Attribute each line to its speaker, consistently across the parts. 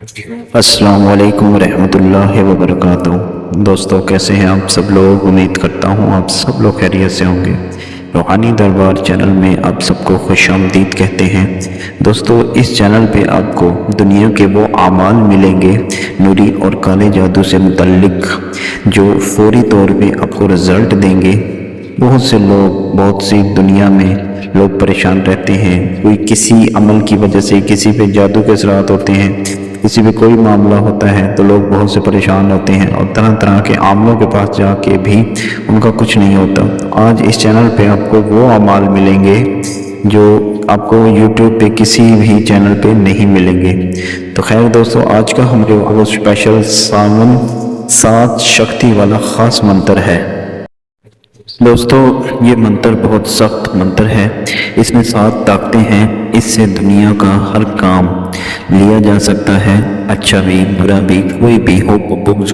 Speaker 1: अस्सलाम वालेकुम रहमतुल्लाहि व बरकातुहू। दोस्तों कैसे हैं आप सब लोग। उम्मीद करता हूँ आप सब लोग खैरियत से होंगे। रूहानी दरबार चैनल में आप सबको खुशामदीद कहते हैं। दोस्तों इस चैनल पे आपको दुनिया के वो आमाल मिलेंगे नूरी और काले जादू से मुतल्लिक जो फौरी तौर पे आपको रिज़ल्ट देंगे। बहुत से लोग बहुत सी दुनिया में लोग परेशान रहते हैं। कोई किसी अमल की वजह से किसी पे जादू के असरात होते हैं, किसी भी कोई मामला होता है तो लोग बहुत से परेशान होते हैं और तरह तरह के आमलों के पास जाके भी उनका कुछ नहीं होता। आज इस चैनल पे आपको वो अमाल मिलेंगे जो आपको YouTube पे किसी भी चैनल पे नहीं मिलेंगे। तो खैर दोस्तों आज का हमारे वो स्पेशल सावन 7 शक्ति वाला ख़ास मंत्र है। दोस्तों ये मंत्र बहुत सख्त मंत्र है। इसमें 7 ताकतें हैं। इससे दुनिया का हर काम लिया जा सकता है, अच्छा भी बुरा भी, कोई भी हो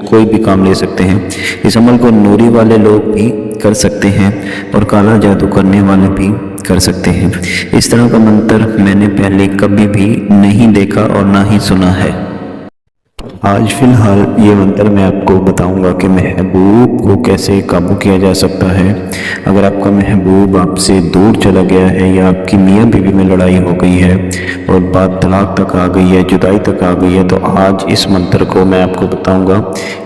Speaker 1: कोई भी काम ले सकते हैं। इस अमल को नूरी वाले लोग भी कर सकते हैं और काला जादू करने वाले भी कर सकते हैं। इस तरह का मंत्र मैंने पहले कभी भी नहीं देखा और ना ही सुना है। आज फ़िलहाल ये मंत्र मैं आपको बताऊंगा कि महबूब को कैसे काबू किया जा सकता है। अगर आपका महबूब आपसे दूर चला गया है या आपकी मियाँ बीवी में लड़ाई हो गई है और बात तलाक तक आ गई है, जुदाई तक आ गई है, तो आज इस मंत्र को मैं आपको बताऊंगा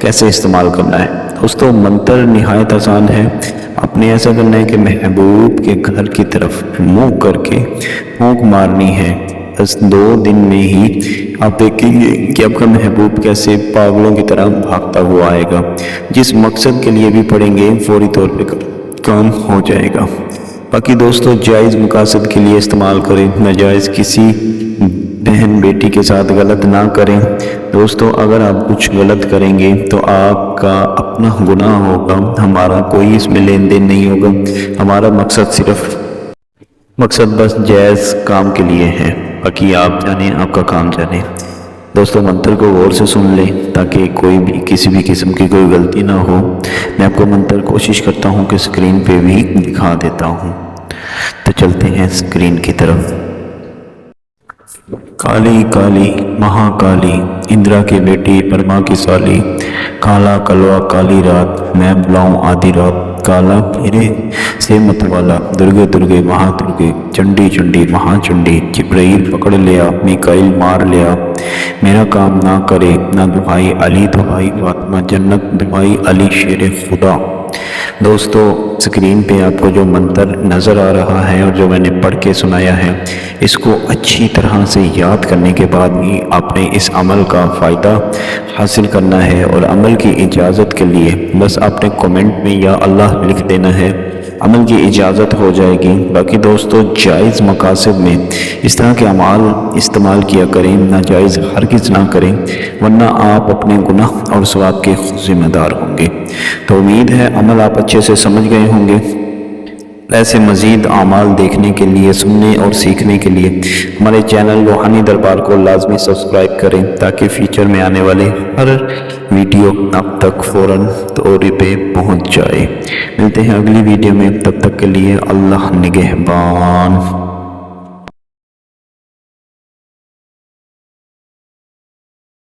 Speaker 1: कैसे इस्तेमाल करना है। दोस्तों मंत्र निहायत आसान है। आपने ऐसा करना है कि महबूब के घर की तरफ मुँह करके फूंक मारनी है। बस 2 दिन में ही आप देखेंगे कि आपका महबूब कैसे पागलों की तरह भागता हुआ आएगा। जिस मकसद के लिए भी पढ़ेंगे फौरी तौर पे काम हो जाएगा। बाकी दोस्तों जायज़ मकासद के लिए इस्तेमाल करें, नाजायज़ किसी बहन बेटी के साथ गलत ना करें। दोस्तों अगर आप कुछ गलत करेंगे तो आपका अपना गुनाह होगा, हमारा कोई इसमें लेन देन नहीं होगा। हमारा मकसद बस जायज़ काम के लिए है। बाकी आप जाने, आपका काम जाने। दोस्तों मंत्र को गौर से सुन लें ताकि कोई भी किसी भी किस्म की कोई गलती ना हो। मैं आपको मंत्र कोशिश करता हूँ कि स्क्रीन पे भी दिखा देता हूँ। तो चलते हैं स्क्रीन की तरफ। काली काली महाकाली इंद्रा की बेटी परमा की साली, काला कलवा काली रात मैं बुलाऊं आधी रात, काला फेरे से मतवाला दुर्गे दुर्गे महादुर्गे, चंडी चंडी महाचंडी, जिब्राइल पकड़ लिया मीकाइल मार लिया, मेरा काम ना करे ना दुहाई अली दुहाई फातिमा जन्नत दुहाई अली शेर खुदा। दोस्तों स्क्रीन पे आपको जो मंत्र नज़र आ रहा है और जो मैंने पढ़ के सुनाया है, इसको अच्छी तरह से याद करने के बाद ही आपने इस अमल का फ़ायदा हासिल करना है। और अमल की इजाज़त के लिए बस आपने कमेंट में या अल्लाह लिख देना है, अमल की इजाज़त हो जाएगी। बाकी दोस्तों जायज़ मकासद में इस तरह के अमाल इस्तेमाल किया करें, नाजायज़ हरगिज़ ना करें, वरना आप अपने गुनाह और सवाब के खुद ज़िम्मेदार होंगे। तो उम्मीद है अमल आप अच्छे से समझ गए होंगे। ऐसे मज़ीद आमाल देखने के लिए, सुनने और सीखने के लिए हमारे चैनल रूहानी दरबार को लाजमी सब्सक्राइब करें ताकि फ्यूचर में आने वाले हर वीडियो आप तक फ़ौरन तौर पे पहुंच जाए। मिलते हैं अगली वीडियो में, तब तक के लिए अल्लाह निगहबान।